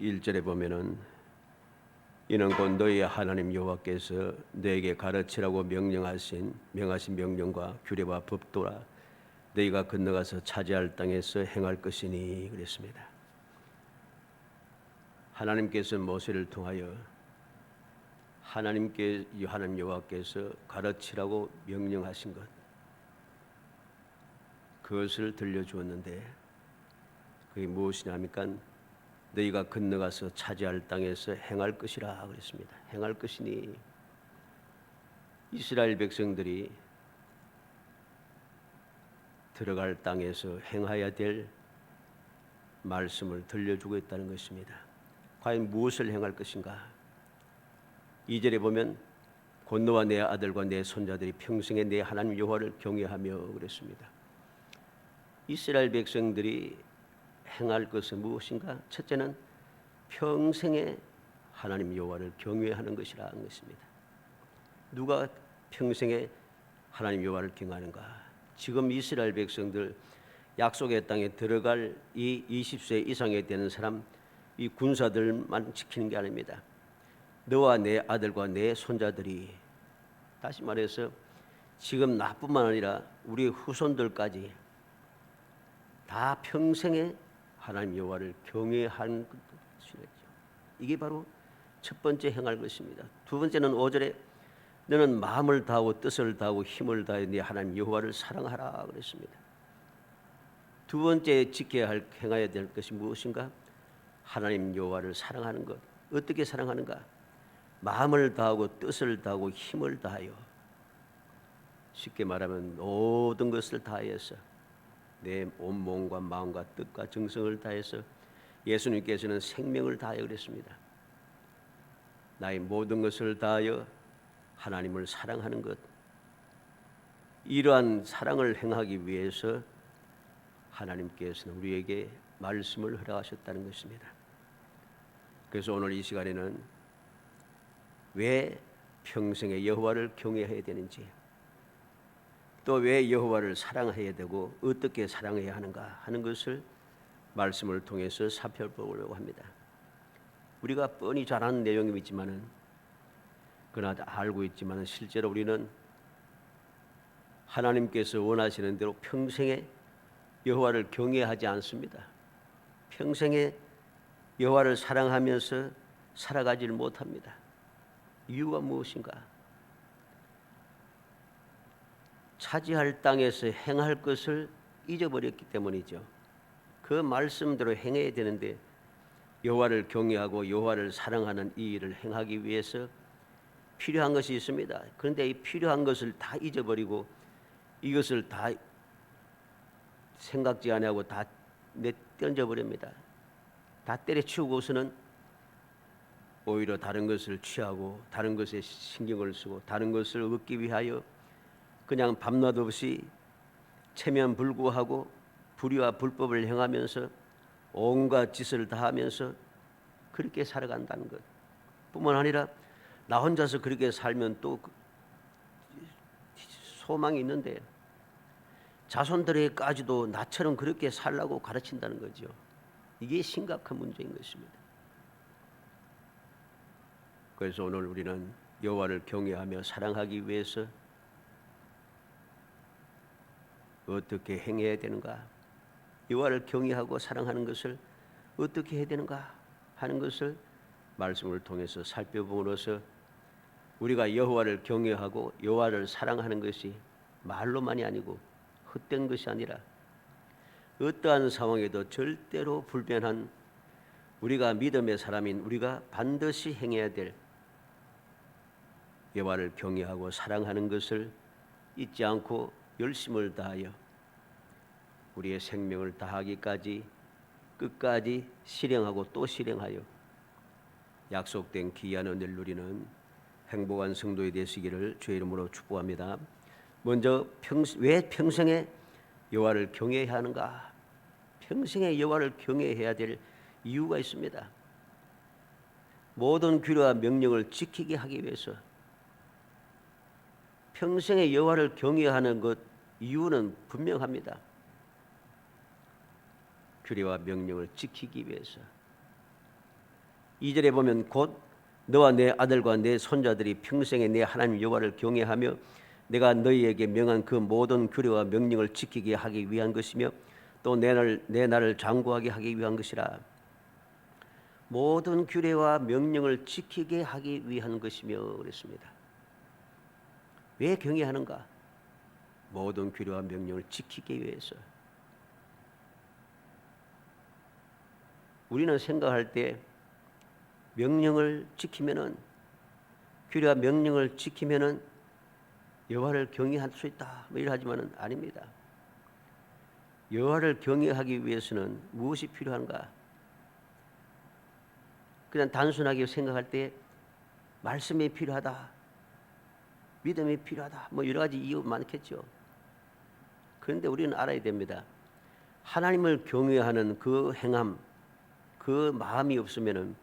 1절에 보면은 이는 곧 너희의 하나님 여호와께서 너에게 가르치라고 명하신 명령과 규례와 법도라 너희가 건너가서 차지할 땅에서 행할 것이니 그랬습니다. 하나님께서 모세를 통하여 하나님 여호와께서 가르치라고 명령하신 것, 그것을 들려주었는데 그게 무엇이냐니까 너희가 건너가서 차지할 땅에서 행할 것이라 그랬습니다. 행할 것이니 이스라엘 백성들이 들어갈 땅에서 행해야 될 말씀을 들려주고 있다는 것입니다. 과연 무엇을 행할 것인가? 2절에 보면 곧 너와 내 아들과 내 손자들이 평생에 내 하나님 여호와를 경외하며 그랬습니다. 이스라엘 백성들이 행할 것은 무엇인가? 첫째는 평생에 하나님 여호와를 경외하는 것이라는 것입니다. 누가 평생에 하나님 여호와를 경외하는가? 지금 이스라엘 백성들 약속의 땅에 들어갈 이 20세 이상이 되는 사람, 이 군사들만 지키는 게 아닙니다. 너와 내 아들과 내 손자들이, 다시 말해서 지금 나뿐만 아니라 우리 후손들까지 다 평생에 하나님 여호와를 경외하는 것이죠. 이게 바로 첫 번째 행할 것입니다. 두 번째는 5절에 너는 마음을 다하고 뜻을 다하고 힘을 다해 네 하나님 여호와를 사랑하라 그랬습니다. 두 번째 지켜야 할, 행해야 될 것이 무엇인가? 하나님 여호와를 사랑하는 것. 어떻게 사랑하는가? 마음을 다하고 뜻을 다하고 힘을 다하여, 쉽게 말하면 모든 것을 다해서 내 온몸과 마음과 뜻과 정성을 다해서, 예수님께서는 생명을 다하여 그랬습니다. 나의 모든 것을 다하여 하나님을 사랑하는 것, 이러한 사랑을 행하기 위해서 하나님께서는 우리에게 말씀을 허락하셨다는 것입니다. 그래서 오늘 이 시간에는 왜 평생에 여호와를 경외해야 되는지, 또 왜 여호와를 사랑해야 되고 어떻게 사랑해야 하는가 하는 것을 말씀을 통해서 살펴보려고 합니다. 우리가 뻔히 잘 아는 내용이지만은, 그러나 알고 있지만은 실제로 우리는 하나님께서 원하시는 대로 평생에 여호와를 경외하지 않습니다. 평생에 여호와를 사랑하면서 살아가지를 못합니다. 이유가 무엇인가? 차지할 땅에서 행할 것을 잊어버렸기 때문이죠. 그 말씀대로 행해야 되는데, 여호와를 경외하고 여호와를 사랑하는 이 일을 행하기 위해서 필요한 것이 있습니다. 그런데 이 필요한 것을 다 잊어버리고 이것을 다 생각지 않고 다 던져버립니다. 다 때려치우고서는 오히려 다른 것을 취하고 다른 것에 신경을 쓰고 다른 것을 얻기 위하여 그냥 밤낮 없이 체면불구하고 불의와 불법을 행하면서 온갖 짓을 다 하면서 그렇게 살아간다는 것 뿐만 아니라, 나 혼자서 그렇게 살면 또 소망이 있는데 자손들에게까지도 나처럼 그렇게 살라고 가르친다는 거죠. 이게 심각한 문제인 것입니다. 그래서 오늘 우리는 여호와를 경외하며 사랑하기 위해서 어떻게 행해야 되는가, 여호와를 경외하고 사랑하는 것을 어떻게 해야 되는가 하는 것을 말씀을 통해서 살펴봄으로써 우리가 여호와를 경외하고 여호와를 사랑하는 것이 말로만이 아니고 헛된 것이 아니라 어떠한 상황에도 절대로 불변한, 우리가 믿음의 사람인 우리가 반드시 행해야 될 여호와를 경외하고 사랑하는 것을 잊지 않고 열심을 다하여 우리의 생명을 다하기까지 끝까지 실행하고 또 실행하여 약속된 귀한 은혜를 누리는 행복한 성도이 되시기를 주의 이름으로 축복합니다. 먼저 왜 평생에 여호와를 경외해야 하는가? 평생에 여호와를 경외해야 될 이유가 있습니다. 모든 규례와 명령을 지키게 하기 위해서 평생에 여호와를 경외하는 것 이유는 분명합니다. 규례와 명령을 지키기 위해서. 2절에 보면 곧 너와 내 아들과 내 손자들이 평생에 내 하나님 여호와를 경외하며 내가 너희에게 명한 그 모든 규례와 명령을 지키게 하기 위한 것이며 또 내 나를 장구하게 하기 위한 것이라. 모든 규례와 명령을 지키게 하기 위한 것이며 그랬습니다. 왜 경외하는가? 모든 규례와 명령을 지키기 위해서. 우리는 생각할 때 명령을 지키면은, 규례와 명령을 지키면은 여호와를 경외할 수 있다 뭐 이러하지만은 아닙니다. 여호와를 경외하기 위해서는 무엇이 필요한가? 그냥 단순하게 생각할 때 말씀이 필요하다, 믿음이 필요하다, 뭐 여러 가지 이유 많겠죠. 그런데 우리는 알아야 됩니다. 하나님을 경외하는 그 행함, 그 마음이 없으면은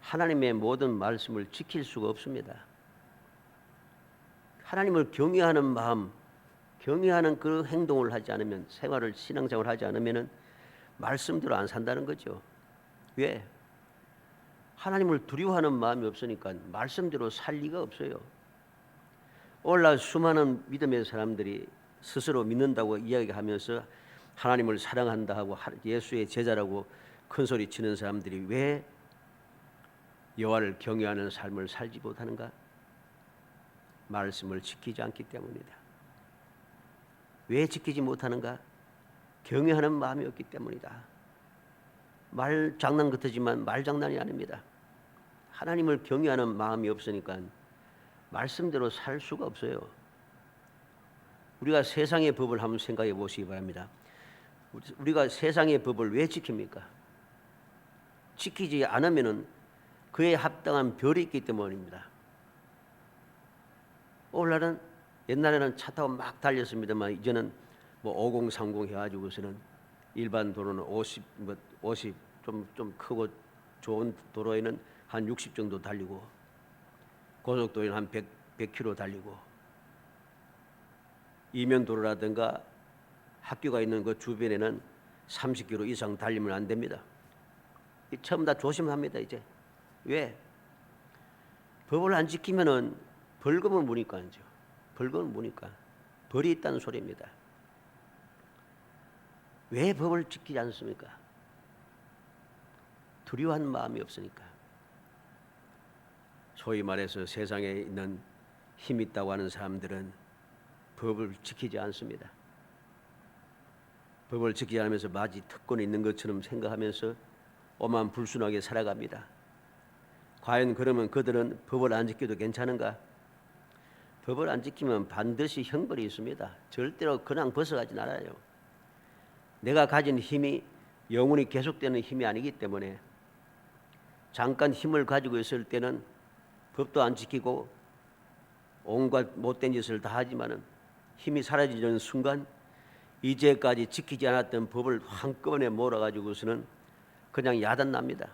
하나님의 모든 말씀을 지킬 수가 없습니다. 하나님을 경외하는 마음, 경외하는 그 행동을 하지 않으면, 생활을, 신앙생활을 하지 않으면은 말씀대로 안 산다는 거죠. 왜? 하나님을 두려워하는 마음이 없으니까 말씀대로 살 리가 없어요. 오늘날 수많은 믿음의 사람들이 스스로 믿는다고 이야기하면서 하나님을 사랑한다 하고 예수의 제자라고 큰소리 치는 사람들이 왜 여호와를 경외하는 삶을 살지 못하는가? 말씀을 지키지 않기 때문이다. 왜 지키지 못하는가? 경외하는 마음이 없기 때문이다. 말 장난 같지만 말 장난이 아닙니다. 하나님을 경외하는 마음이 없으니까 말씀대로 살 수가 없어요. 우리가 세상의 법을 한번 생각해 보시기 바랍니다. 우리가 세상의 법을 왜 지킵니까? 지키지 않으면은 그에 합당한 벌이 있기 때문입니다. 오늘날은, 옛날에는 차 타고 막 달렸습니다만 이제는 뭐 5030 해가지고서는 일반 도로는 50 좀 크고 좋은 도로에는 한 60 정도 달리고, 고속도로에는 한 100km 달리고, 이면도로라든가 학교가 있는 그 주변에는 30km 이상 달리면 안 됩니다. 처음 다 조심합니다. 이제 왜? 법을 안 지키면은 벌금을 무니까 하죠. 벌금을 무니까 벌이 있다는 소리입니다. 왜 법을 지키지 않습니까? 두려워하는 마음이 없으니까. 소위 말해서 세상에 있는 힘 있다고 하는 사람들은 법을 지키지 않습니다. 법을 지키지 않으면서 마치 특권이 있는 것처럼 생각하면서 오만불순하게 살아갑니다. 과연 그러면 그들은 법을 안 지켜도 괜찮은가? 법을 안 지키면 반드시 형벌이 있습니다. 절대로 그냥 벗어가진 않아요. 내가 가진 힘이 영원히 계속되는 힘이 아니기 때문에 잠깐 힘을 가지고 있을 때는 법도 안 지키고 온갖 못된 짓을 다 하지만은 힘이 사라지는 순간 이제까지 지키지 않았던 법을 한꺼번에 몰아가지고서는 그냥 야단납니다.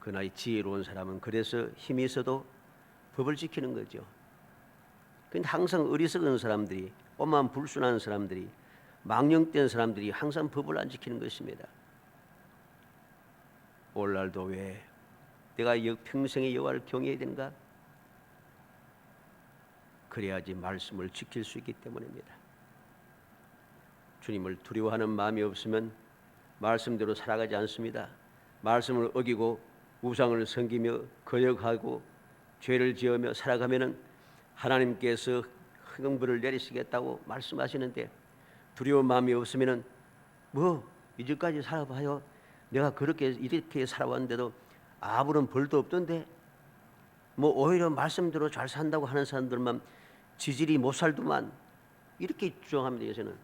그러나 이 지혜로운 사람은 그래서 힘이 있어도 법을 지키는 거죠. 근데 항상 어리석은 사람들이, 오만불순한 사람들이, 망령된 사람들이 항상 법을 안 지키는 것입니다. 오늘날도 왜 내가 평생의 여호와를 경외해야 되는가? 그래야지 말씀을 지킬 수 있기 때문입니다. 주님을 두려워하는 마음이 없으면 말씀대로 살아가지 않습니다. 말씀을 어기고 우상을 섬기며 거역하고 죄를 지으며 살아가면은 하나님께서 흥벌을 내리시겠다고 말씀하시는데, 두려운 마음이 없으면은 뭐 이제까지 살아봐요, 내가 이렇게 살아왔는데도 아무런 벌도 없던데, 뭐 오히려 말씀대로 잘 산다고 하는 사람들만 지질이 못 살더만, 이렇게 주장합니다. 요새는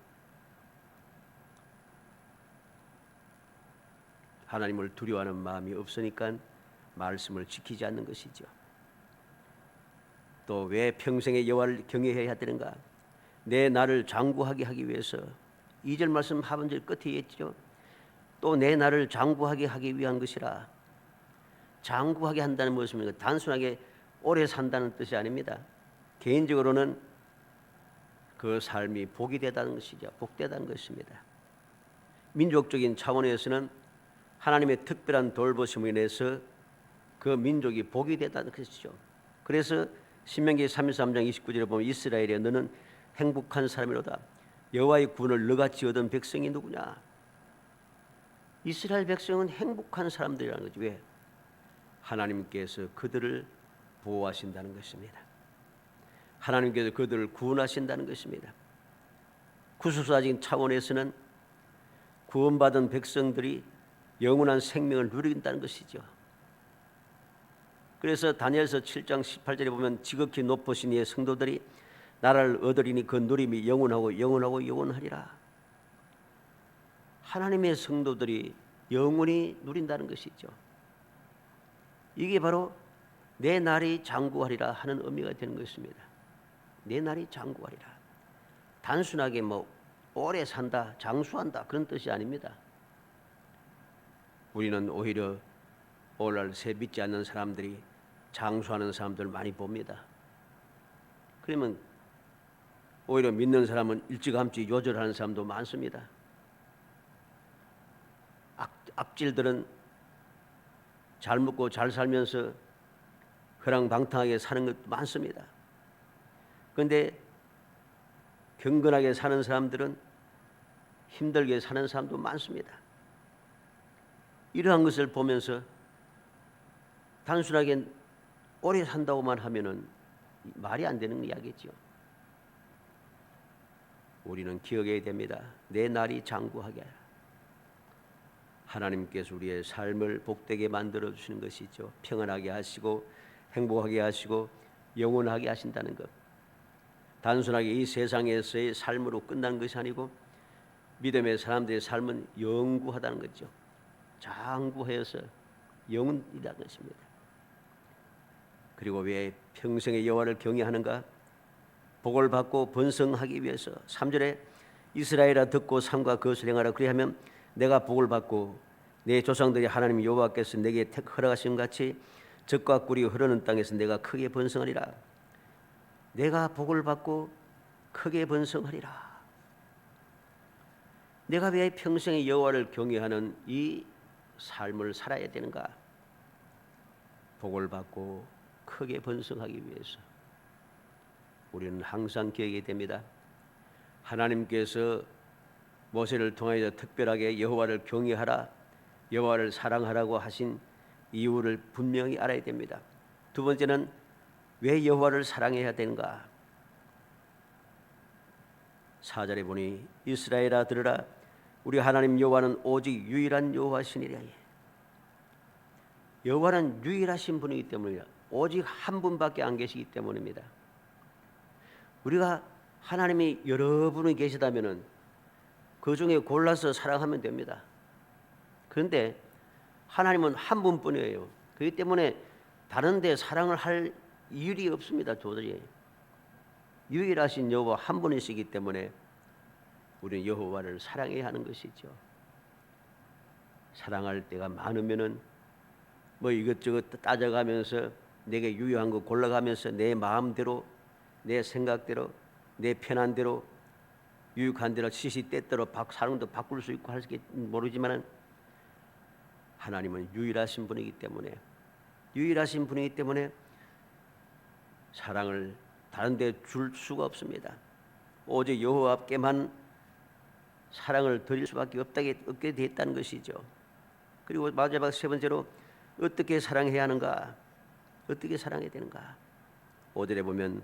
하나님을 두려워하는 마음이 없으니까 말씀을 지키지 않는 것이죠. 또 왜 평생의 여호와를 경외해야 되는가? 내 나를 장구하게 하기 위해서. 2절 말씀 하반절 끝에 있죠. 또 내 나를 장구하게 하기 위한 것이라. 장구하게 한다는 무엇입니까? 단순하게 오래 산다는 뜻이 아닙니다. 개인적으로는 그 삶이 복이 되다는 것이죠. 복되다는 것입니다. 민족적인 차원에서는 하나님의 특별한 돌보심을 인해서 그 민족이 복이 됐다는 것이죠. 그래서 신명기 33장 29절에 보면 이스라엘에 너는 행복한 사람이로다. 여호와의 구원을 너같이 얻은 백성이 누구냐? 이스라엘 백성은 행복한 사람들이라는 거죠. 왜? 하나님께서 그들을 보호하신다는 것입니다. 하나님께서 그들을 구원하신다는 것입니다. 구속사적인 차원에서는 구원받은 백성들이 영원한 생명을 누린다는 것이죠. 그래서 다니엘서 7장 18절에 보면 지극히 높으신 이의 성도들이 나라를 얻으리니 그 누림이 영원하고 영원하고 영원하리라. 하나님의 성도들이 영원히 누린다는 것이죠. 이게 바로 내 날이 장구하리라 하는 의미가 되는 것입니다. 내 날이 장구하리라. 단순하게 오래 산다, 장수한다 그런 뜻이 아닙니다. 우리는 오히려 오늘날 새 믿지 않는 사람들이 장수하는 사람들 많이 봅니다. 그러면 오히려 믿는 사람은 일찌감치 요절하는 사람도 많습니다. 악질들은 잘 먹고 잘 살면서 허랑방탕하게 사는 것도 많습니다. 그런데 경건하게 사는 사람들은 힘들게 사는 사람도 많습니다. 이러한 것을 보면서 단순하게 오래 산다고만 하면은 말이 안 되는 이야기죠. 우리는 기억해야 됩니다. 내 날이 장구하게 하라. 하나님께서 우리의 삶을 복되게 만들어 주시는 것이죠. 평안하게 하시고 행복하게 하시고 영원하게 하신다는 것. 단순하게 이 세상에서의 삶으로 끝나는 것이 아니고 믿음의 사람들의 삶은 영구하다는 거죠. 장구하여서 영원이라는 것입니다. 그리고 왜 평생의 여호와를 경외하는가? 복을 받고 번성하기 위해서. 3절에 이스라엘아 듣고 삼가 그것을 행하라. 그리하면 내가 복을 받고 내 조상들이 하나님 여호와께서 내게 허락하신 같이 젖과 꿀이 흐르는 땅에서 내가 크게 번성하리라. 내가 복을 받고 크게 번성하리라. 내가 왜 평생의 여호와를 경외하는 이 삶을 살아야 되는가? 복을 받고 크게 번성하기 위해서. 우리는 항상 기억해야 됩니다. 하나님께서 모세를 통하여 특별하게 여호와를 경외하라, 여호와를 사랑하라고 하신 이유를 분명히 알아야 됩니다. 두 번째는 왜 여호와를 사랑해야 되는가? 4절에 보니 이스라엘아 들으라, 우리 하나님 여호와는 오직 유일한 여호와시니라. 여호와는 유일하신 분이기 때문이다. 오직 한 분밖에 안 계시기 때문입니다. 우리가 하나님이 여러 분이 계시다면은 그 중에 골라서 사랑하면 됩니다. 그런데 하나님은 한 분뿐이에요. 그렇기 때문에 다른 데 사랑을 할 이유가 없습니다. 도저히. 유일하신 여호와 한 분이시기 때문에 우리는 여호와를 사랑해야 하는 것이죠. 사랑할 때가 많으면은 이것저것 따져가면서 내게 유효한 거 골라가면서 내 마음대로, 내 생각대로, 내 편한대로, 유익한 대로 시시때때로 사랑도 바꿀 수 있고 할지 모르지만 하나님은 유일하신 분이기 때문에 사랑을 다른 데 줄 수가 없습니다. 오직 여호와께만 사랑을 드릴 수밖에 없게 됐다는 것이죠. 그리고 마지막 세 번째로 어떻게 사랑해야 하는가? 어떻게 사랑해야 되는가? 5절에 보면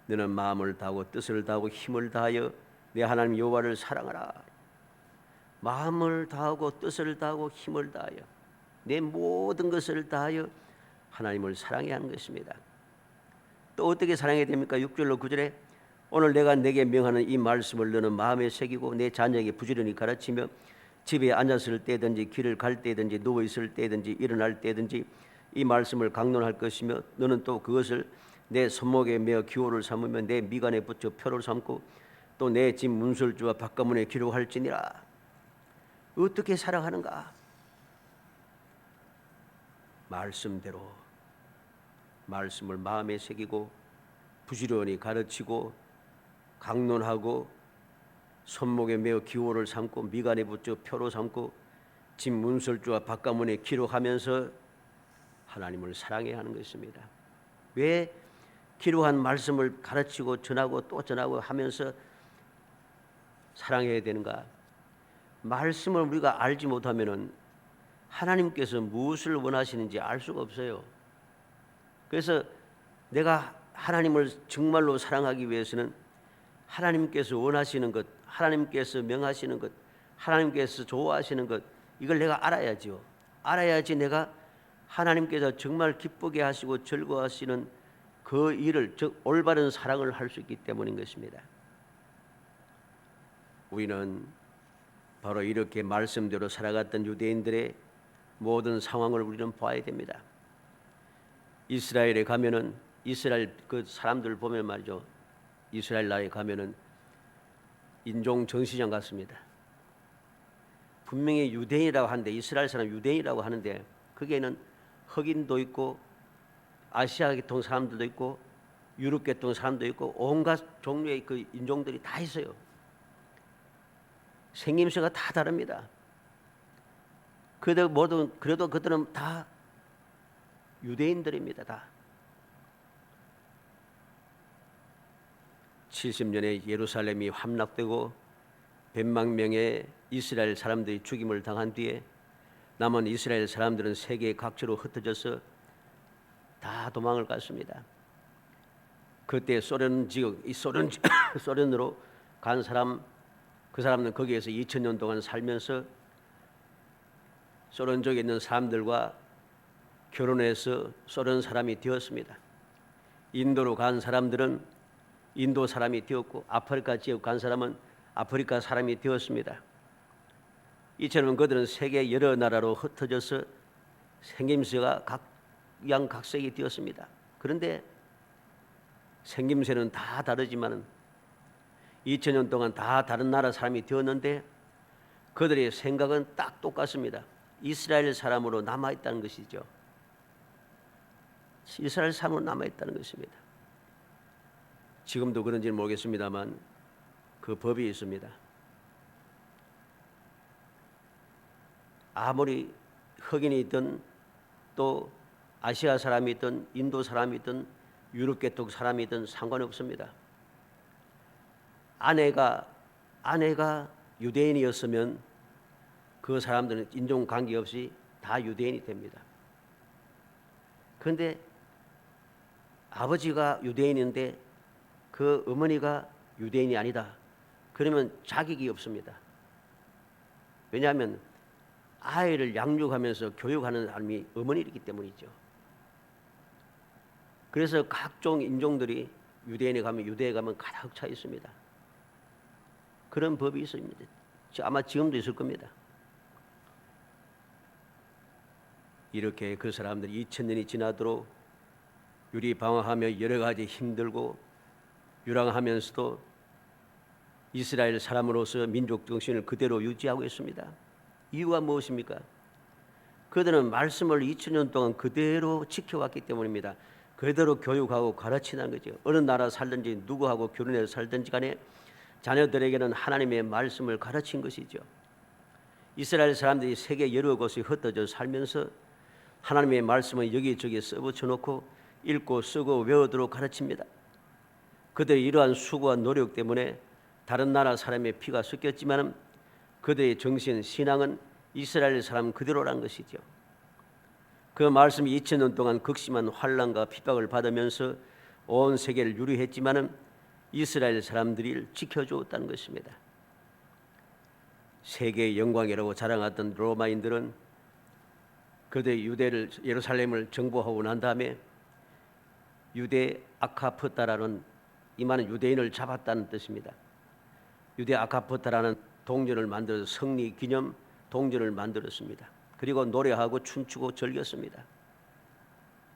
너는 마음을 다하고 뜻을 다하고 힘을 다하여 내 하나님 여호와를 사랑하라. 마음을 다하고 뜻을 다하고 힘을 다하여 내 모든 것을 다하여 하나님을 사랑해야 하는 것입니다. 또 어떻게 사랑해야 됩니까? 6절로 9절에 오늘 내가 내게 명하는 이 말씀을 너는 마음에 새기고 내 자녀에게 부지런히 가르치며 집에 앉았을 때든지 길을 갈 때든지 누워 있을 때든지 일어날 때든지 이 말씀을 강론할 것이며 너는 또 그것을 내 손목에 메어 기호를 삼으며 내 미간에 붙여 표를 삼고 또 내 집 문설주와 바깥문에 기록할지니라. 어떻게 사랑하는가? 말씀대로 말씀을 마음에 새기고 부지런히 가르치고 강론하고 손목에 메어 기호를 삼고 미간에 붙여 표로 삼고 집 문설주와 바깥문에 기록하면서 하나님을 사랑해야 하는 것입니다. 왜 기록한 말씀을 가르치고 전하고 또 전하고 하면서 사랑해야 되는가? 말씀을 우리가 알지 못하면은 하나님께서 무엇을 원하시는지 알 수가 없어요. 그래서 내가 하나님을 정말로 사랑하기 위해서는 하나님께서 원하시는 것, 하나님께서 명하시는 것, 하나님께서 좋아하시는 것, 이걸 내가 알아야죠. 알아야지 내가 하나님께서 정말 기쁘게 하시고 즐거워하시는 그 일을, 즉 올바른 사랑을 할 수 있기 때문인 것입니다. 우리는 바로 이렇게 말씀대로 살아갔던 유대인들의 모든 상황을 우리는 봐야 됩니다. 이스라엘에 가면은 이스라엘 그 사람들 보면 말이죠. 이스라엘 나라에 가면은 인종 전시장 같습니다. 분명히 유대인이라고 하는데, 이스라엘 사람 유대인이라고 하는데 거기에는 흑인도 있고 아시아 계통 사람들도 있고 유럽 계통 사람도 있고 온갖 종류의 그 인종들이 다 있어요. 생김새가 다 다릅니다. 그래도 그들은 다 유대인들입니다. 다. 70년에 예루살렘이 함락되고 100만 명의 이스라엘 사람들이 죽임을 당한 뒤에 남은 이스라엘 사람들은 세계 각지로 흩어져서 다 도망을 갔습니다. 그때 소련 지역, 이 소련으로 간 사람, 그 사람은 거기에서 2000년 동안 살면서 소련 쪽에 있는 사람들과 결혼해서 소련 사람이 되었습니다. 인도로 간 사람들은 인도 사람이 되었고 아프리카 지역 간 사람은 아프리카 사람이 되었습니다. 이처럼 그들은 세계 여러 나라로 흩어져서 생김새가 각양각색이 되었습니다. 그런데 생김새는 다 다르지만 2000년 동안 다 다른 나라 사람이 되었는데 그들의 생각은 딱 똑같습니다. 이스라엘 사람으로 남아있다는 것이죠. 이스라엘 사람으로 남아있다는 것입니다. 지금도 그런지는 모르겠습니다만 그 법이 있습니다. 아무리 흑인이든 또 아시아 사람이든 인도 사람이든 유럽 계통 사람이든 상관없습니다. 아내가 유대인이었으면 그 사람들은 인종 관계없이 다 유대인이 됩니다. 그런데 아버지가 유대인인데 그 어머니가 유대인이 아니다. 그러면 자격이 없습니다. 왜냐하면 아이를 양육하면서 교육하는 사람이 어머니이기 때문이죠. 그래서 각종 인종들이 유대에 가면 가득 차 있습니다. 그런 법이 있습니다. 아마 지금도 있을 겁니다. 이렇게 그 사람들이 2000년이 지나도록 유리방황하며 여러 가지 힘들고 유랑하면서도 이스라엘 사람으로서 민족 정신을 그대로 유지하고 있습니다. 이유가 무엇입니까? 그들은 말씀을 2000년 동안 그대로 지켜왔기 때문입니다. 그대로 교육하고 가르치는 거죠. 어느 나라 살든지 누구하고 결혼해서 살든지 간에 자녀들에게는 하나님의 말씀을 가르친 것이죠. 이스라엘 사람들이 세계 여러 곳에 흩어져 살면서 하나님의 말씀을 여기저기 써붙여놓고 읽고 쓰고 외우도록 가르칩니다. 그들의 이러한 수고와 노력 때문에 다른 나라 사람의 피가 섞였지만 그들의 정신, 신앙은 이스라엘 사람 그대로란 것이죠. 그 말씀이 2000년 동안 극심한 환난과 핍박을 받으면서 온 세계를 유리했지만 이스라엘 사람들을 지켜주었다는 것입니다. 세계의 영광이라고 자랑하던 로마인들은 그들의 유대를 예루살렘을 정복하고 난 다음에 유대 아카프타라는 이 말은 유대인을 잡았다는 뜻입니다. 유대 아카프타라는 동전을 만들어서 승리 기념 동전을 만들었습니다. 그리고 노래하고 춤추고 즐겼습니다.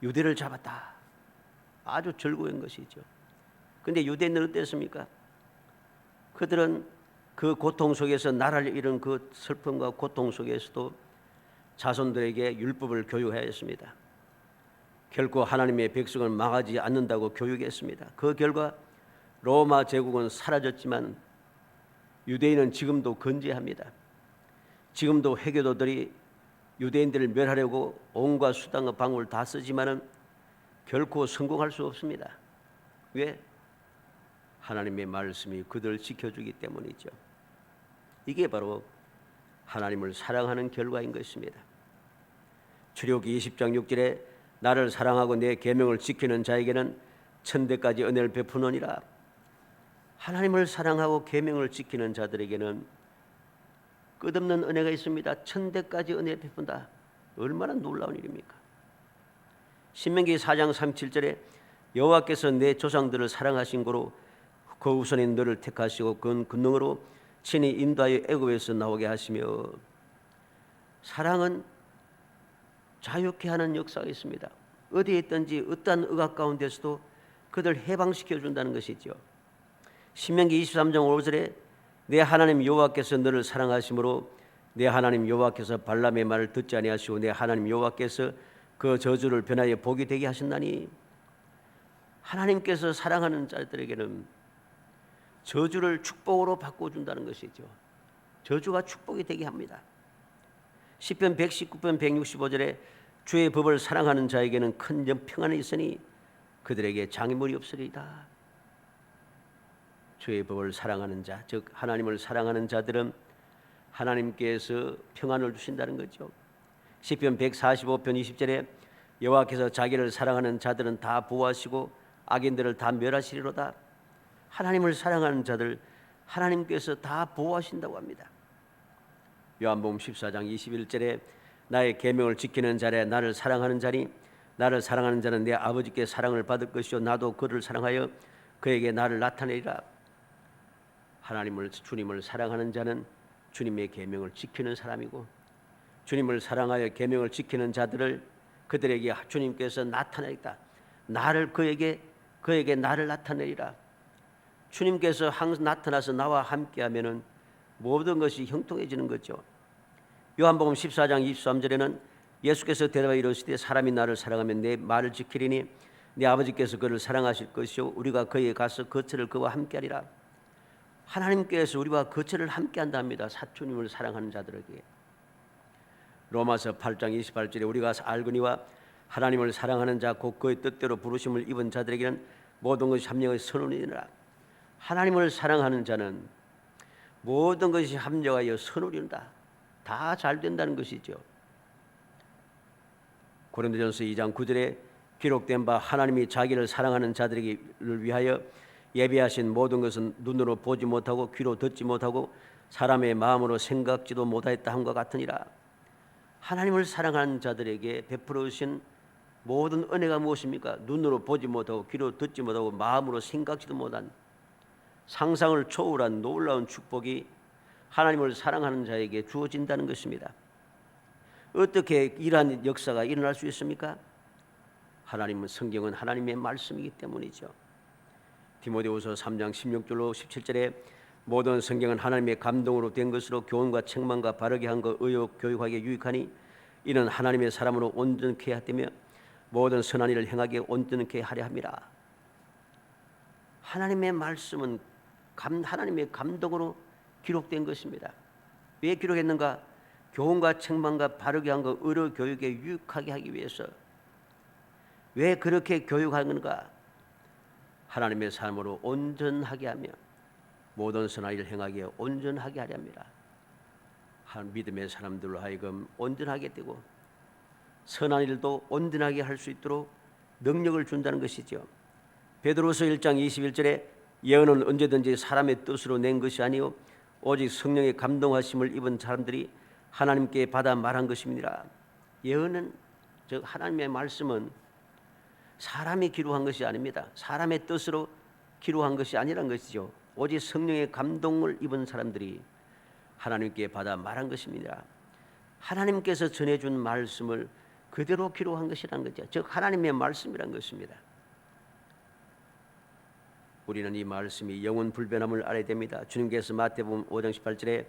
유대를 잡았다. 아주 즐거운 것이죠. 그런데 유대인들은 어땠습니까? 그들은 그 고통 속에서 나라를 잃은 그 슬픔과 고통 속에서도 자손들에게 율법을 교육해야 했습니다. 결코 하나님의 백성을 망하지 않는다고 교육했습니다. 그 결과 로마 제국은 사라졌지만 유대인은 지금도 건재합니다. 지금도 회교도들이 유대인들을 멸하려고 온갖 수단과 방법을 다 쓰지만은 결코 성공할 수 없습니다. 왜? 하나님의 말씀이 그들을 지켜주기 때문이죠. 이게 바로 하나님을 사랑하는 결과인 것입니다. 출애굽기 20장 6절에 나를 사랑하고 내 계명을 지키는 자에게는 천대까지 은혜를 베푸느니라. 하나님을 사랑하고 계명을 지키는 자들에게는 끝없는 은혜가 있습니다. 천대까지 은혜 베푼다. 얼마나 놀라운 일입니까? 신명기 4장 37절에 여호와께서 내 조상들을 사랑하신 고로 그 우선에 너를 택하시고 그 권능으로 친히 인도하여 애굽에서 나오게 하시며, 사랑은 자유케 하는 역사가 있습니다. 어디에 있든지 어떠한 억압 가운데서도 그들 해방시켜 준다는 것이죠. 신명기 23장 5절에 내 하나님 여호와께서 너를 사랑하심으로 내 하나님 여호와께서 발람의 말을 듣지 아니하시고 내 하나님 여호와께서 그 저주를 변하여 복이 되게 하신다니. 하나님께서 사랑하는 자들에게는 저주를 축복으로 바꿔준다는 것이죠. 저주가 축복이 되게 합니다. 시편 119편 165절에 주의 법을 사랑하는 자에게는 큰 평안이 있으니 그들에게 장애물이 없으리이다. 주의 법을 사랑하는 자, 즉 하나님을 사랑하는 자들은 하나님께서 평안을 주신다는 거죠. 시편 145편 20절에 여호와께서 자기를 사랑하는 자들은 다 보호하시고 악인들을 다 멸하시리로다. 하나님을 사랑하는 자들 하나님께서 다 보호하신다고 합니다. 요한복음 14장 21절에 나의 계명을 지키는 자래 나를 사랑하는 자니 나를 사랑하는 자는 내 아버지께 사랑을 받을 것이요 나도 그를 사랑하여 그에게 나를 나타내리라. 하나님을 주님을 사랑하는 자는 주님의 계명을 지키는 사람이고, 주님을 사랑하여 계명을 지키는 자들을 그들에게 주님께서 나타내리다. 나를 그에게 나를 나타내리라. 주님께서 항상 나타나서 나와 함께하면은 모든 것이 형통해지는 거죠. 요한복음 14장 23절에는 예수께서 대답하여 이르시되 사람이 나를 사랑하면 내 말을 지키리니 내 아버지께서 그를 사랑하실 것이요 우리가 그에게 가서 거처를 그와 함께하리라. 하나님께서 우리와 거처를 함께한답니다. 사주님을 사랑하는 자들에게. 로마서 8장 28절에 우리가 알거니와 하나님을 사랑하는 자 곧 그의 뜻대로 부르심을 입은 자들에게는 모든 것이 합력의 선언이니라. 하나님을 사랑하는 자는 모든 것이 합력하여 선언이다. 다 잘 된다는 것이죠. 고린도전서 2장 9절에 기록된 바 하나님이 자기를 사랑하는 자들을 위하여 예비하신 모든 것은 눈으로 보지 못하고 귀로 듣지 못하고 사람의 마음으로 생각지도 못하였다 함과 같으니라. 하나님을 사랑하는 자들에게 베풀어 주신 모든 은혜가 무엇입니까? 눈으로 보지 못하고 귀로 듣지 못하고 마음으로 생각지도 못한 상상을 초월한 놀라운 축복이 하나님을 사랑하는 자에게 주어진다는 것입니다. 어떻게 이러한 역사가 일어날 수 있습니까? 하나님은 성경은 하나님의 말씀이기 때문이죠. 디모데후서 3장 16절로 17절에 모든 성경은 하나님의 감동으로 된 것으로 교훈과 책망과 바르게 한 것 의욕 교육하기에 유익하니 이는 하나님의 사람으로 온전케 하되며 모든 선한 일을 행하기에 온전케 하려 함이라. 하나님의 말씀은 하나님의 감동으로 기록된 것입니다. 왜 기록했는가? 교훈과 책망과 바르게 한 것 의로 교육에 유익하게 하기 위해서. 왜 그렇게 교육하는가? 하나님의 삶으로 온전하게 하며 모든 선한 일을 행하기에 온전하게 하려 합니다. 믿음의 사람들로 하여금 온전하게 되고 선한 일도 온전하게 할 수 있도록 능력을 준다는 것이죠. 베드로서 1장 21절에 예언은 언제든지 사람의 뜻으로 낸 것이 아니요 오직 성령의 감동하심을 입은 사람들이 하나님께 받아 말한 것입니다. 예언은 즉 하나님의 말씀은 사람이 기록한 것이 아닙니다. 사람의 뜻으로 기록한 것이 아니란 것이죠. 오직 성령의 감동을 입은 사람들이 하나님께 받아 말한 것입니다. 하나님께서 전해준 말씀을 그대로 기록한 것이란 거죠. 즉 하나님의 말씀이란 것입니다. 우리는 이 말씀이 영원 불변함을 알아야 됩니다. 주님께서 마태복음 5장 18절에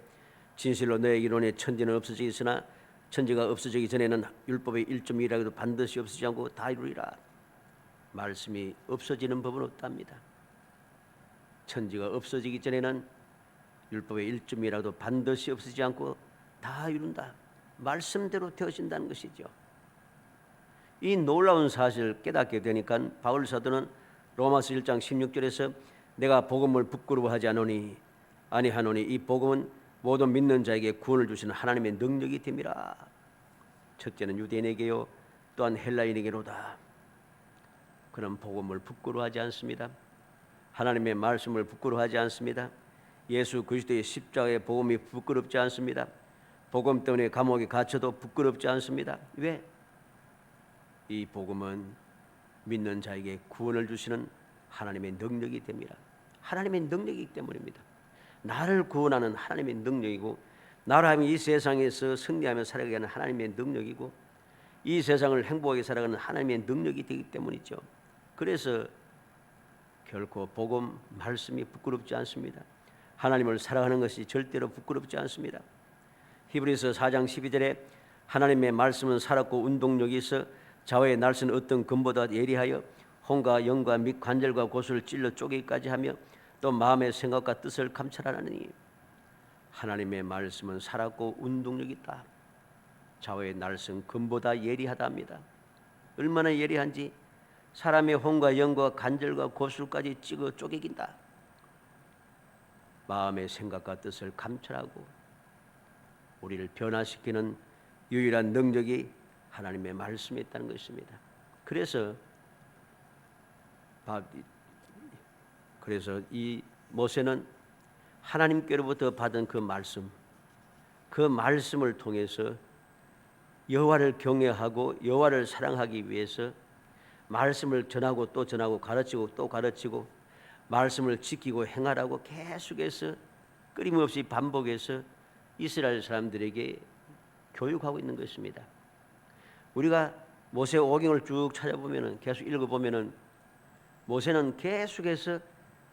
진실로 너의 이론에 천지는 없어지기 있으나 천지가 없어지기 전에는 율법의 1.1이라도 반드시 없어지지 않고 다 이루리라. 말씀이 없어지는 법은 없답니다. 천지가 없어지기 전에는 율법의 1.1이라도 반드시 없어지지 않고 다 이룬다. 말씀대로 되어진다는 것이죠. 이 놀라운 사실을 깨닫게 되니까 바울 사도는 로마서 1장 16절에서 내가 복음을 부끄러워하지 아니하노니 이 복음은 모든 믿는 자에게 구원을 주시는 하나님의 능력이 됨이라. 첫째는 유대인에게요 또한 헬라인에게로다. 그런 복음을 부끄러워하지 않습니다. 하나님의 말씀을 부끄러워하지 않습니다. 예수 그리스도의 십자가의 복음이 부끄럽지 않습니다. 복음 때문에 감옥에 갇혀도 부끄럽지 않습니다. 왜? 이 복음은 믿는 자에게 구원을 주시는 하나님의 능력이 됩니다. 하나님의 능력이기 때문입니다. 나를 구원하는 하나님의 능력이고, 나로 하여금 이 세상에서 승리하며 살아가게 하는 하나님의 능력이고, 이 세상을 행복하게 살아가는 하나님의 능력이 되기 때문이죠. 그래서 결코 복음 말씀이 부끄럽지 않습니다. 하나님을 사랑하는 것이 절대로 부끄럽지 않습니다. 히브리서 4장 12절에 하나님의 말씀은 살았고 운동력이 있어 좌우의 날선 어떤 금보다 예리하여 혼과 영과 및 관절과 고수를 찔러 쪼개기까지 하며 또 마음의 생각과 뜻을 감찰하느니 하나님의 말씀은 살았고 운동력이 있다. 좌우의 날선 금보다 예리하다 합니다. 얼마나 예리한지 사람의 혼과 영과 관절과 고수까지 찍어 쪼개긴다. 마음의 생각과 뜻을 감찰하고 우리를 변화시키는 유일한 능력이 하나님의 말씀에 있다는 것입니다. 그래서 이 모세는 하나님께로부터 받은 그 말씀을 통해서 여호와를 경외하고 여호와를 사랑하기 위해서 말씀을 전하고 또 전하고 가르치고 또 가르치고 말씀을 지키고 행하라고 계속해서 끊임없이 반복해서 이스라엘 사람들에게 교육하고 있는 것입니다. 우리가 모세 오경을 쭉 찾아보면은 계속 읽어보면은 모세는 계속해서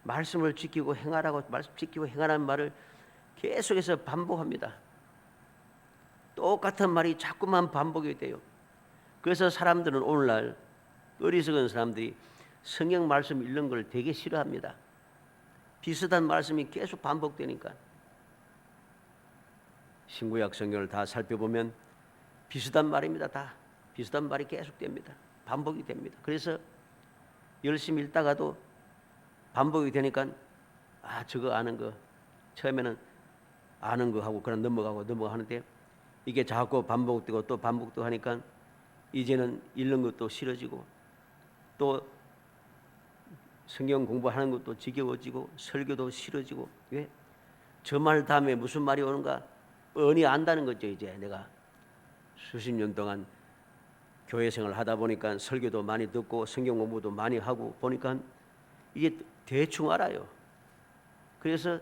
말씀을 지키고 행하라고 말씀 지키고 행하라는 말을 계속해서 반복합니다. 똑같은 말이 자꾸만 반복이 돼요. 그래서 사람들은 오늘날 어리석은 사람들이 성경 말씀 읽는 걸 되게 싫어합니다. 비슷한 말씀이 계속 반복되니까. 신구약 성경을 다 살펴보면 비슷한 말입니다. 다 비슷한 말이 계속됩니다. 반복이 됩니다. 그래서 열심히 읽다가도 반복이 되니까 저거 아는 거 처음에는 아는 거 하고 그냥 넘어가고 하는데 이게 자꾸 반복되고 또 반복되고 하니까 이제는 읽는 것도 싫어지고 또 성경 공부하는 것도 지겨워지고 설교도 싫어지고. 왜? 저 말 다음에 무슨 말이 오는가 뻔히 안다는 거죠. 이제 내가 수십 년 동안 교회 생활을 하다 보니까 설교도 많이 듣고 성경 공부도 많이 하고 보니까 이게 대충 알아요. 그래서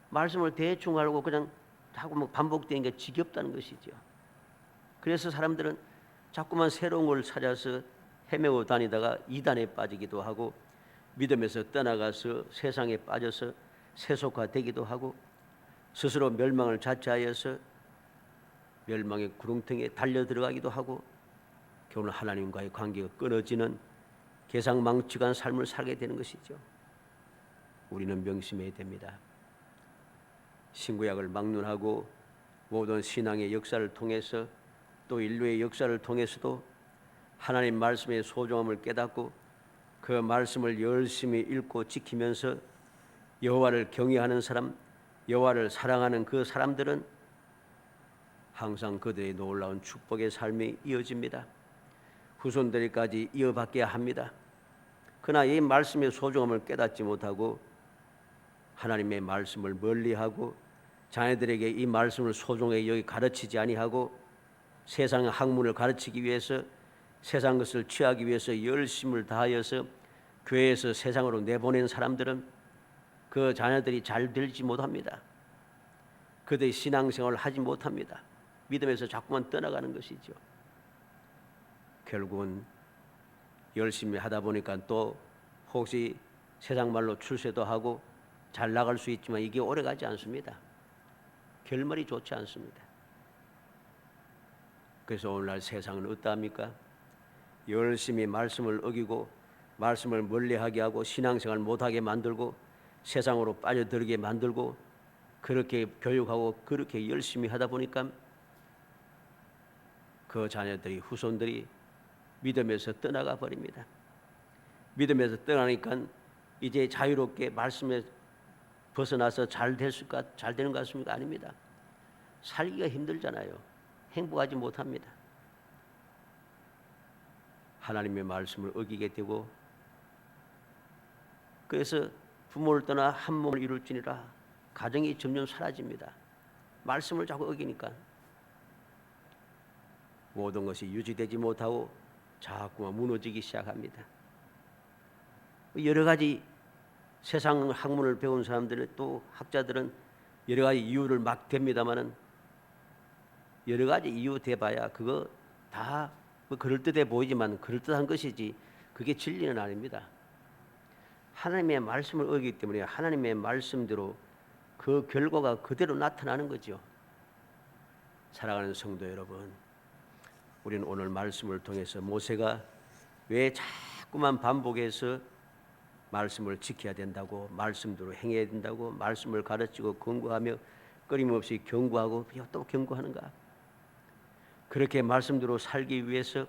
말씀을 대충 알고 그냥 자꾸 뭐 반복되는 게 지겹다는 것이죠. 그래서 사람들은 자꾸만 새로운 걸 찾아서 헤매고 다니다가 이단에 빠지기도 하고 믿음에서 떠나가서 세상에 빠져서 세속화되기도 하고 스스로 멸망을 자처하여서 멸망의 구렁텅이에 달려 들어가기도 하고 결국 하나님과의 관계가 끊어지는 계상망측한 삶을 살게 되는 것이죠. 우리는 명심해야 됩니다. 신구약을 막론하고 모든 신앙의 역사를 통해서 또 인류의 역사를 통해서도 하나님 말씀의 소중함을 깨닫고 그 말씀을 열심히 읽고 지키면서 여호와를 경외하는 사람, 여호와를 사랑하는 그 사람들은 항상 그들의 놀라운 축복의 삶이 이어집니다. 후손들에까지 이어받게 합니다. 그러나 이 말씀의 소중함을 깨닫지 못하고 하나님의 말씀을 멀리하고 자녀들에게 이 말씀을 소중하게 여기 가르치지 아니하고 세상의 학문을 가르치기 위해서 세상 것을 취하기 위해서 열심을 다하여서 교회에서 세상으로 내보낸 사람들은 그 자녀들이 잘 되지 못합니다. 그들이 신앙생활을 하지 못합니다. 믿음에서 자꾸만 떠나가는 것이죠. 결국은 열심히 하다 보니까 또 혹시 세상 말로 출세도 하고 잘 나갈 수 있지만 이게 오래가지 않습니다. 결말이 좋지 않습니다. 그래서 오늘날 세상은 어떠합니까? 열심히 말씀을 어기고 말씀을 멀리하게 하고 신앙생활 못하게 만들고 세상으로 빠져들게 만들고 그렇게 교육하고 그렇게 열심히 하다 보니까 그 자녀들이 후손들이 믿음에서 떠나가 버립니다. 믿음에서 떠나니까 이제 자유롭게 말씀에 벗어나서 잘 되는 것 같습니까? 아닙니다. 살기가 힘들잖아요. 행복하지 못합니다. 하나님의 말씀을 어기게 되고, 그래서 부모를 떠나 한 몸을 이룰지니라 가정이 점점 사라집니다. 말씀을 자꾸 어기니까 모든 것이 유지되지 못하고 자꾸만 무너지기 시작합니다. 여러 가지 세상 학문을 배운 사람들은, 또 학자들은 여러 가지 이유를 막 댑니다마는, 여러 가지 이유 대봐야 그거 다 뭐 그럴듯해 보이지만 그럴듯한 것이지 그게 진리는 아닙니다. 하나님의 말씀을 어기기 때문에 하나님의 말씀대로 그 결과가 그대로 나타나는 거죠. 사랑하는 성도 여러분, 우리는 오늘 말씀을 통해서 모세가 왜 자꾸만 반복해서 말씀을 지켜야 된다고, 말씀대로 행해야 된다고, 말씀을 가르치고 권고하며 끊임없이 경고하고 또 경고하는가? 그렇게 말씀대로 살기 위해서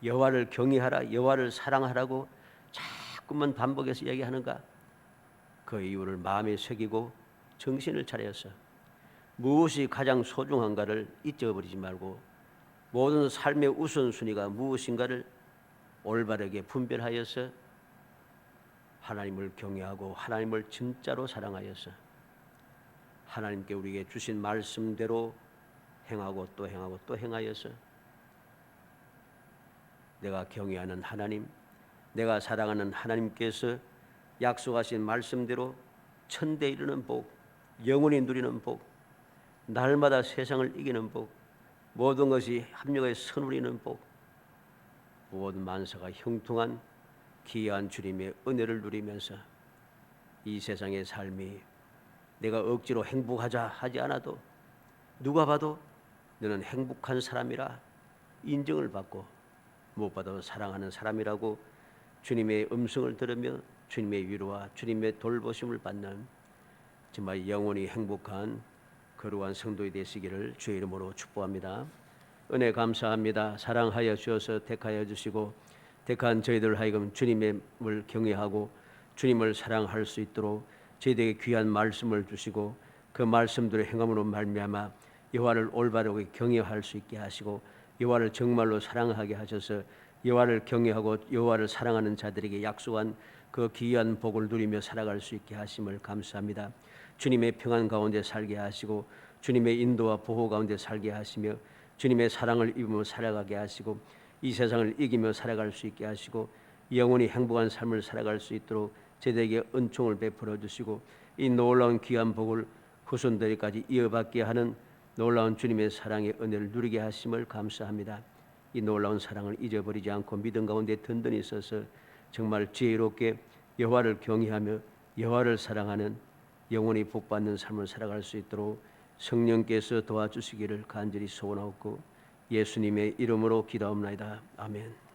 여호와를 경외하라, 여호와를 사랑하라고 자꾸만 반복해서 얘기하는가? 그 이유를 마음에 새기고 정신을 차려서 무엇이 가장 소중한가를 잊어버리지 말고 모든 삶의 우선순위가 무엇인가를 올바르게 분별하여서 하나님을 경외하고 하나님을 진짜로 사랑하여서 하나님께 우리에게 주신 말씀대로 행하고 또 행하고 또 행하여서 내가 경외하는 하나님, 내가 사랑하는 하나님께서 약속하신 말씀대로 천대 이르는 복, 영원히 누리는 복, 날마다 세상을 이기는 복, 모든 것이 합력하여 선우리는 복, 모든 만사가 형통한 귀한 주님의 은혜를 누리면서 이 세상의 삶이 내가 억지로 행복하자 하지 않아도 누가 봐도 너는 행복한 사람이라 인정을 받고 무엇보다도 사랑하는 사람이라고 주님의 음성을 들으며 주님의 위로와 주님의 돌보심을 받는 정말 영원히 행복한 거룩한 성도이 되시기를 주의 이름으로 축복합니다. 은혜 감사합니다. 사랑하여 주셔서 택하여 주시고 택한 저희들 하여금 주님을 경외하고 주님을 사랑할 수 있도록 저희들에게 귀한 말씀을 주시고 그 말씀들을 행함으로 말미암아 여호와를 올바르게 경외할 수 있게 하시고 여호와를 정말로 사랑하게 하셔서 여호와를 경외하고 여호와를 사랑하는 자들에게 약속한 그 귀한 복을 누리며 살아갈 수 있게 하심을 감사합니다. 주님의 평안 가운데 살게 하시고 주님의 인도와 보호 가운데 살게 하시며 주님의 사랑을 입으며 살아가게 하시고 이 세상을 이기며 살아갈 수 있게 하시고 영원히 행복한 삶을 살아갈 수 있도록 저희들에게 은총을 베풀어 주시고 이 놀라운 귀한 복을 후손들에게까지 이어받게 하는 놀라운 주님의 사랑의 은혜를 누리게 하심을 감사합니다. 이 놀라운 사랑을 잊어버리지 않고 믿음 가운데 든든히 서서 정말 지혜롭게 여호와를 경외하며 여호와를 사랑하는 영원히 복받는 삶을 살아갈 수 있도록 성령께서 도와주시기를 간절히 소원하옵고 예수님의 이름으로 기도하옵나이다. 아멘.